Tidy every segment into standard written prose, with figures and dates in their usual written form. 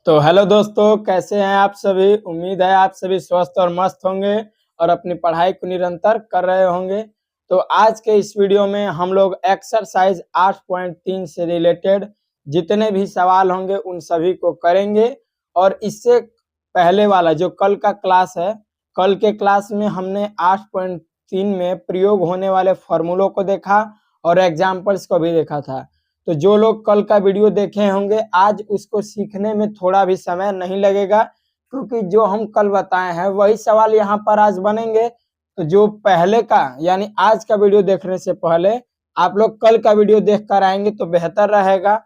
तो हेलो दोस्तों, कैसे हैं आप सभी। उम्मीद है आप सभी स्वस्थ और मस्त होंगे और अपनी पढ़ाई को निरंतर कर रहे होंगे। तो आज के इस वीडियो में हम लोग एक्सरसाइज 8.3 से रिलेटेड जितने भी सवाल होंगे उन सभी को करेंगे। और इससे पहले वाला जो कल का क्लास है, कल के क्लास में हमने 8.3 में प्रयोग होने वाले फॉर्मूलों को देखा और एग्जाम्पल्स को भी देखा था। तो जो लोग कल का वीडियो देखे होंगे आज उसको सीखने में थोड़ा भी समय नहीं लगेगा, क्योंकि जो हम कल बताए हैं वही सवाल यहाँ पर आज बनेंगे। तो जो पहले का यानी आज का वीडियो देखने से पहले आप लोग कल का वीडियो देख कर आएंगे तो बेहतर रहेगा।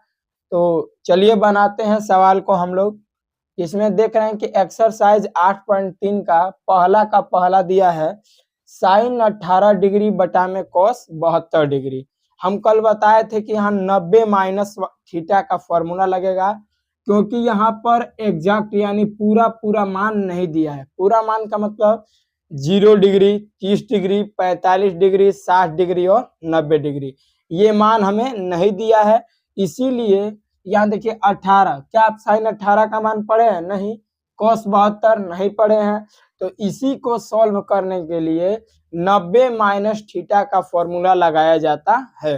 तो चलिए बनाते हैं सवाल को हम लोग। इसमें देख रहे हैं कि एक्सरसाइज 8.3 का पहला दिया है साइन 18 डिग्री बटा में कॉस 72 डिग्री। हम कल बताए थे कि यहाँ 90 माइनस थीटा का फॉर्मूला लगेगा, क्योंकि यहाँ पर एग्जैक्ट यानी पूरा पूरा मान नहीं दिया है। पूरा मान का मतलब 0 डिग्री, 30 डिग्री, 45 डिग्री, 60 डिग्री और 90 डिग्री, ये मान हमें नहीं दिया है। इसीलिए यहाँ देखिए 18, क्या आप साइन 18 का मान पढ़े हैं? नहीं। कॉस 72 नहीं पढ़े हैं। तो इसी को सॉल्व करने के लिए 90 माइनस थीटा का फॉर्मूला लगाया जाता है।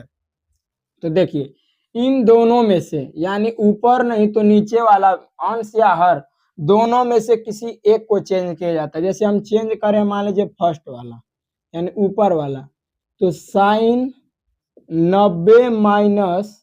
तो देखिए इन दोनों में से यानी ऊपर नहीं तो नीचे वाला अंश या हर दोनों में से किसी एक को चेंज किया जाता है। जैसे हम चेंज करें, मान लीजिए फर्स्ट वाला यानी ऊपर वाला, तो साइन 90 माइनस,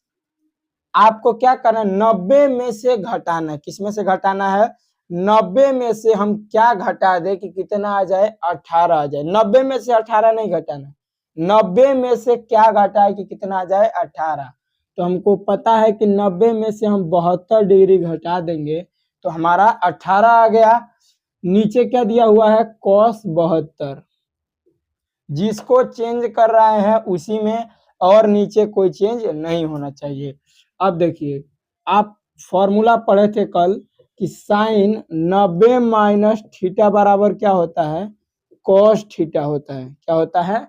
आपको क्या करना है 90 में से घटाना है। किस में से घटाना है? 90 में से हम क्या घटा दे कि कितना आ जाए? 18 आ जाए। 90 में से 18 नहीं घटाना, 90 में से क्या घटाए कि कितना आ जाए? 18। तो हमको पता है कि 90 में से हम 72 डिग्री घटा देंगे तो हमारा 18 आ गया। नीचे क्या दिया हुआ है? cos 72। जिसको चेंज कर रहे हैं उसी में, और नीचे कोई चेंज नहीं होना चाहिए। अब देखिए आप फॉर्मूला पढ़े थे कल कि साइन 90 माइनस थीटा बराबर क्या होता है? कॉस थीटा होता है। क्या होता है?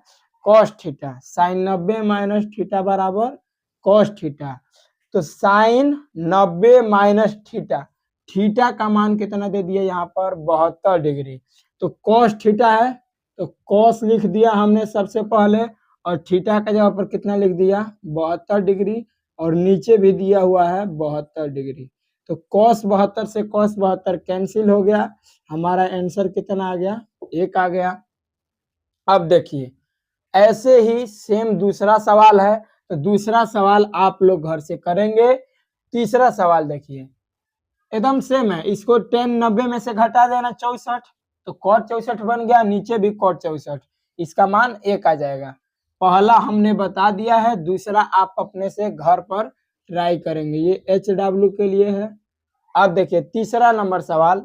Cos theta. Sine 90 minus theta बराबर कॉस थीटा। तो साइन 90 माइनस थीटा, थीटा का मान कितना दे दिया यहाँ पर? 72 डिग्री। तो कॉस थीटा है तो कॉस लिख दिया हमने सबसे पहले, और थीटा का जगह पर कितना लिख दिया? 72 डिग्री, और नीचे भी दिया हुआ है 72 डिग्री। तो cos 72 से cos 72 कैंसिल हो गया। हमारा आंसर कितना आ गया? 1 आ गया। अब देखिए ऐसे ही सेम दूसरा सवाल है, तो दूसरा सवाल आप लोग घर से करेंगे। तीसरा सवाल देखिए एकदम सेम है। इसको 10 90 में से घटा देना 64, तो cot 64 बन गया। नीचे भी cot 64, इसका मान 1 आ जाएगा। पहला हमने बता दिया है, दूसरा आप अपने से घर पर ट्राई करेंगे। ये HW के लिए है। अब देखिए तीसरा नंबर सवाल,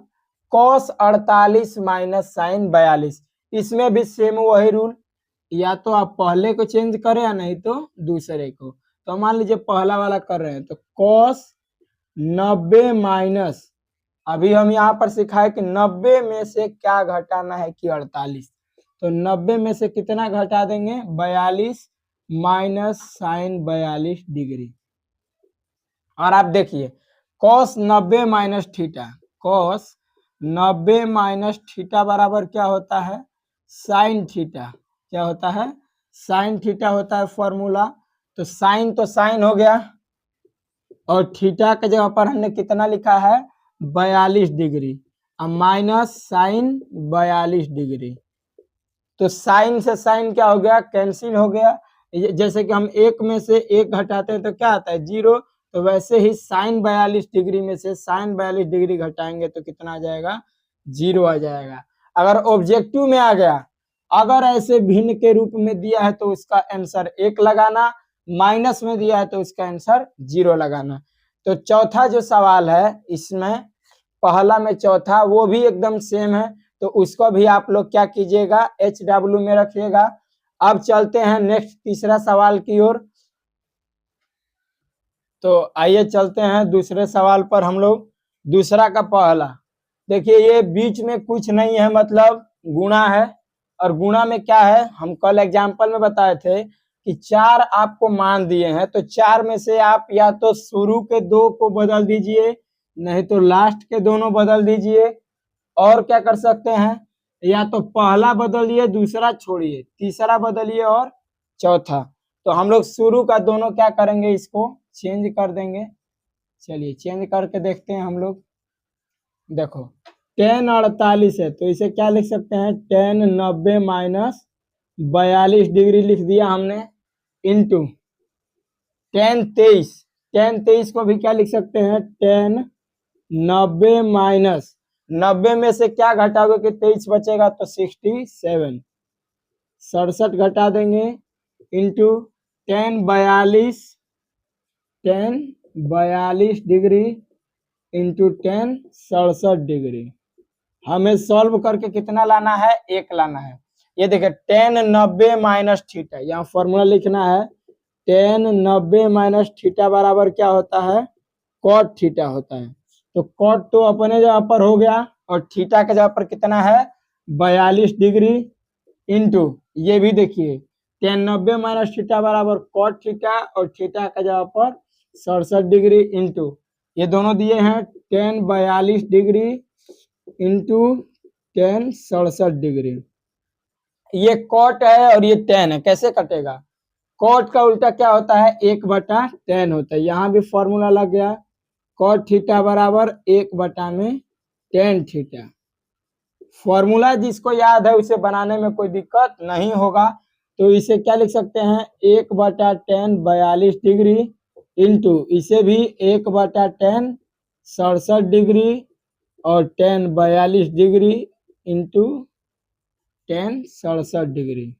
cos 48 माइनस साइन 42। इसमें भी सेम वही रूल, या तो आप पहले को चेंज करें या नहीं तो दूसरे को। तो मान लीजिए पहला वाला कर रहे हैं, तो cos 90 माइनस, अभी हम यहाँ पर सिखाए कि 90 में से क्या घटाना है कि 48। तो 90 में से कितना घटा देंगे? 42 माइनस साइन 42 डिग्री। और आप देखिए cos 90 minus theta, cos 90 minus theta बराबर क्या होता है? Sine theta. क्या होता है? साइन थीटा होता है फॉर्मूला। तो साइन तो साइन हो गया, और थीटा के जगह पर हमने कितना लिखा है? 42 डिग्री, और माइनस साइन 42 डिग्री। तो साइन से साइन क्या हो गया? कैंसिल हो गया। जैसे कि हम एक में से एक घटाते हैं तो क्या आता है? 0। तो वैसे ही साइन 42 डिग्री में से साइन 42 डिग्री घटाएंगे तो कितना आ जाएगा? 0 आ जाएगा। अगर ऑब्जेक्टिव में आ गया, अगर ऐसे भिन्न के रूप में दिया है तो उसका आंसर 1 लगाना, माइनस में दिया है तो उसका आंसर 0 लगाना। तो चौथा जो सवाल है इसमें, पहला में चौथा, वो भी एकदम सेम है। तो उसको भी आप लोग क्या कीजिएगा? HW में रखिएगा। अब चलते हैं नेक्स्ट तीसरा सवाल की ओर। तो आइए चलते हैं दूसरे सवाल पर हम लोग। दूसरा का पहला देखिए, ये बीच में कुछ नहीं है, मतलब गुणा है। और गुणा में क्या है? हम कल एग्जाम्पल में बताए थे कि 4 आपको मान दिए हैं, तो 4 में से आप या तो शुरू के 2 को बदल दीजिए नहीं तो लास्ट के दोनों बदल दीजिए। और क्या कर सकते हैं, या तो पहला बदलिए दूसरा छोड़िए, तीसरा बदलिए और चौथा। तो हम लोग शुरू का दोनों क्या करेंगे, इसको चेंज कर देंगे। चलिए चेंज करके देखते हैं हम लोग। देखो 1048 है तो इसे क्या लिख सकते हैं, 1090 माइनस 42 डिग्री लिख दिया हमने, इंटू 1023। 1023 को भी क्या लिख सकते हैं, 1090 माइनस 90 में से क्या घटाओगे कि 23 बचेगा तो 67, 67 घटा देंगे, इंटू 1042 डिग्री इंटू 10 67 डिग्री। हमें सॉल्व करके कितना लाना है, 1 लाना है। ये देखिए 1090 माइनस थीटा, यहाँ फॉर्मूला लिखना है, 1090 माइनस थीटा बराबर क्या होता है, कॉट थीटा होता है। तो कॉट तो अपने जगह पर हो गया और थीटा के जगह पर कितना है, 42 डिग्री, इंटू ये भी देखिए 1090 माइनस थीटा बराबर कॉट थीटा और थीटा के जगह पर 67 डिग्री, इंटू ये दोनों दिए हैं 1042 डिग्री इंटू 1067 डिग्री। ये कॉट है और ये टेन है, कैसे कटेगा, कॉट का उल्टा क्या होता है, 1/10 होता है। यहाँ भी फॉर्मूला लग गया, कॉट थीटा बराबर 1/tan थीटा। फॉर्मूला जिसको याद है उसे बनाने में कोई दिक्कत नहीं होगा। तो इसे क्या लिख सकते हैं, 1/10 42 डिग्री इंटू इसे भी 1/10 67 डिग्री और 10 42 डिग्री इंटू 10 67 डिग्री।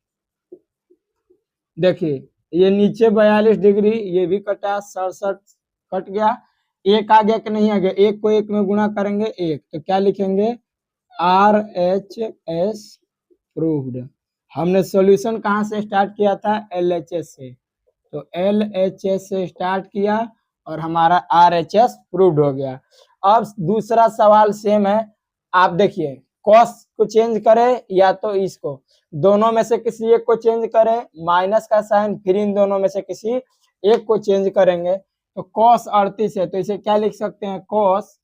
देखिए ये नीचे 42 डिग्री, ये भी कटा, 67 कट गया, एक आ गया कि नहीं आ गया, एक को एक में गुणा करेंगे एक, तो क्या लिखेंगे, RHS प्रूव्ड। हमने सॉल्यूशन कहाँ से स्टार्ट किया था, LHS से, तो LHS से स्टार्ट किया और हमारा RHS प्रूव्ड हो गया। अब दूसरा सवाल सेम है, आप देखिए कॉस को चेंज करें या तो इसको, दोनों में से किसी एक को चेंज करें, माइनस का साइन, फिर इन दोनों में से किसी एक को चेंज करेंगे। तो कॉस 38 है तो इसे क्या लिख सकते हैं, कॉस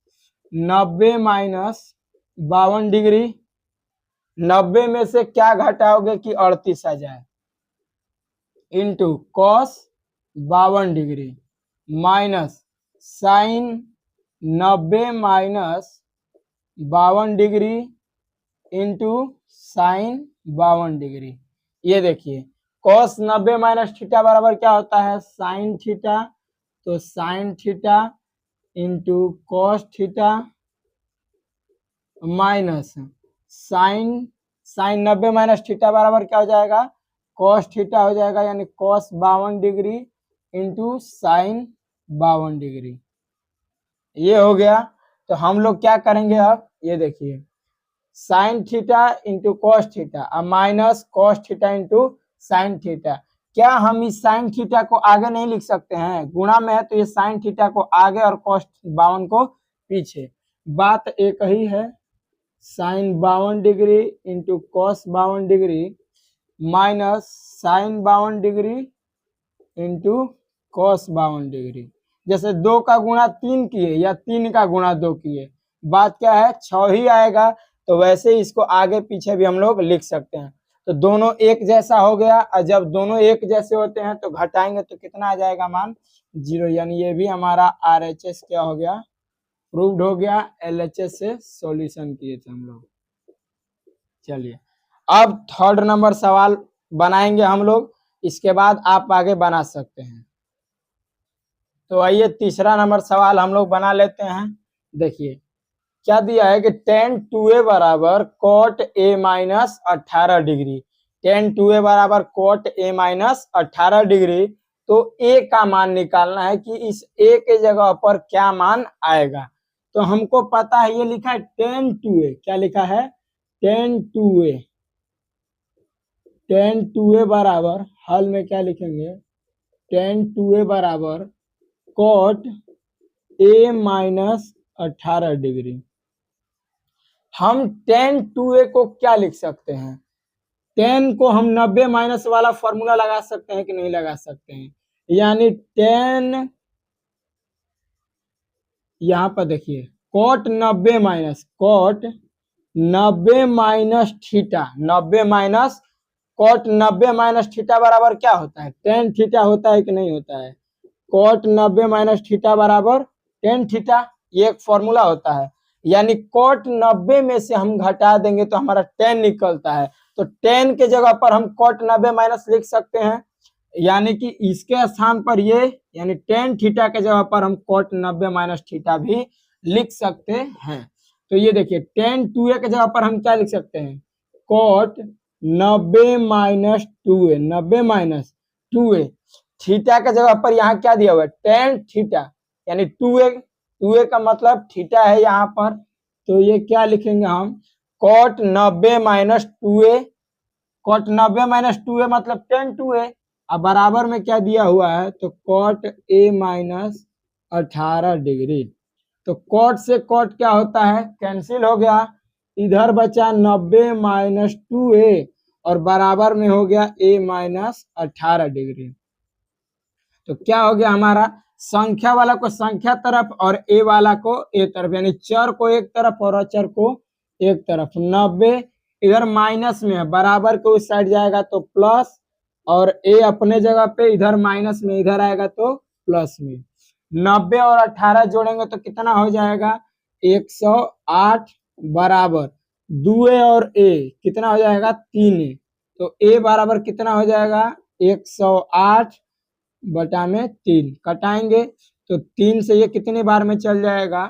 90 माइनस 52 डिग्री, 90 में से क्या घटाओगे कि 38 आ जाए, into cos 52 degree minus sine 90 minus 52 degree into sine 52 degree. ये देखिए कॉस 90 माइनस थीटा बराबर क्या होता है, साइन थीटा, तो sine theta into cos theta minus sine 90 minus theta बराबर क्या हो जाएगा, कॉस थीटा हो जाएगा, यानी cos 52 degree into sine 52 degree. ये हो गया। तो हम लोग क्या करेंगे अब, ये देखिए sine theta into cos theta और minus cos theta into sine theta. क्या हम इस साइन थीटा को आगे नहीं लिख सकते हैं, गुणा में है तो ये साइन थीटा को आगे और कॉस 52 को पीछे, बात एक ही है। Sine 52 degree into cos 52 degree minus sine 52 degree into cos 52 degree. जैसे 2 का गुणा 3 किए या 3 का गुणा 2 किए, बात क्या है 6 ही आएगा। तो वैसे ही इसको आगे पीछे भी हम लोग लिख सकते हैं। तो दोनों एक जैसा हो गया और जब दोनों एक जैसे होते हैं तो घटाएंगे तो कितना आ जाएगा मान, 0, यानी ये भी हमारा RHS क्या हो गया, प्रूव्ड हो गया। LHS से सॉल्यूशन किए थे हम लोग। चलिए अब थर्ड नंबर सवाल बनाएंगे हम लोग, इसके बाद आप आगे बना सकते हैं। तो आइए तीसरा नंबर सवाल हम लोग बना लेते हैं। देखिए क्या दिया है कि tan 2a बराबर cot a minus 18 degree, tan 2a बराबर cot a माइनस 18 डिग्री। तो a का मान निकालना है कि इस a के जगह पर क्या मान आएगा। तो हमको पता है, ये लिखा है tan 2a, क्या लिखा है, tan 2a, tan 2a बराबर हल में क्या लिखेंगे, tan 2a बराबर cot a माइनस 18 डिग्री। हम tan 2a को क्या लिख सकते हैं, tan को हम 90 माइनस वाला फॉर्मूला लगा सकते हैं कि नहीं लगा सकते हैं, यानी tan यहाँ पर देखिए cot 90 minus cot 90 minus theta 90 minus cot 90 minus theta बराबर क्या होता है, टेन थीटा होता है कि नहीं होता है। कॉट 90 माइनस थीटा बराबर टेन थीटा, ये एक फॉर्मूला होता है। यानी कॉट 90 में से हम घटा देंगे तो हमारा टेन निकलता है, तो टेन के जगह पर हम कॉट 90 माइनस लिख सकते हैं। यानी कि इसके स्थान पर ये यानी टेन थीटा के जगह पर हम कॉट 90 माइनस थीटा भी लिख सकते हैं। तो ये देखिए टेन 2a के जगह पर हम क्या लिख सकते हैं, cot 90 minus 2a 90 minus 2a। Theta के जगह पर यहाँ क्या दिया हुआ है, टेन थीटा, यानी 2a का मतलब थीटा है यहाँ पर। तो ये क्या लिखेंगे हम, cot 90 minus 2a, cot 90 minus 2a मतलब टेन 2a। अब बराबर में क्या दिया हुआ है, तो कॉट a माइनस 18 डिग्री। तो कॉट से कॉट क्या होता है, कैंसिल हो गया, इधर बचा 90 माइनस 2a और बराबर में हो गया a माइनस 18 डिग्री। तो क्या हो गया हमारा, संख्या वाला को संख्या तरफ और ए वाला को ए तरफ, यानी चर को एक तरफ और अचर को एक तरफ। 90 इधर माइनस में है, बराबर के उस साइड जाएगा तो प्लस, और ए अपने जगह पे इधर माइनस में, इधर आएगा तो प्लस में। 90 और 18 जोड़ेंगे तो कितना हो जाएगा, 108 बराबर 2a और a कितना हो जाएगा, 3a। तो a बराबर कितना हो जाएगा, 108 बटा में 3, कटाएंगे तो 3 से ये कितनी बार में चल जाएगा,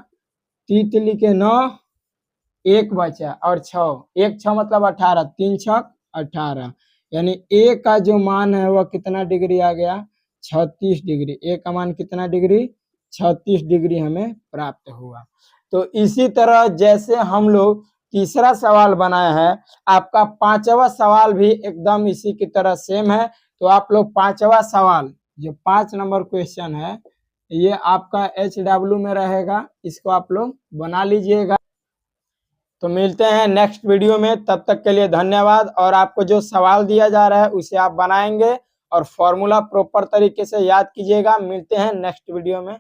3 के 9, एक बचा और 6, एक 6 मतलब 18, 3 छक 18, यानी ए का जो मान है वह कितना डिग्री आ गया, 36 डिग्री। ए का मान कितना डिग्री, 36 डिग्री हमें प्राप्त हुआ। तो इसी तरह जैसे हम लोग तीसरा सवाल बनाए हैं, आपका पांचवा सवाल भी एकदम इसी की तरह सेम है। तो आप लोग पांचवा सवाल जो 5 नंबर क्वेश्चन है, ये आपका HW में रहेगा, इसको आप लोग बना लीजिएगा। तो मिलते हैं नेक्स्ट वीडियो में, तब तक के लिए धन्यवाद। और आपको जो सवाल दिया जा रहा है उसे आप बनाएंगे और फॉर्मूला प्रॉपर तरीके से याद कीजिएगा। मिलते हैं नेक्स्ट वीडियो में।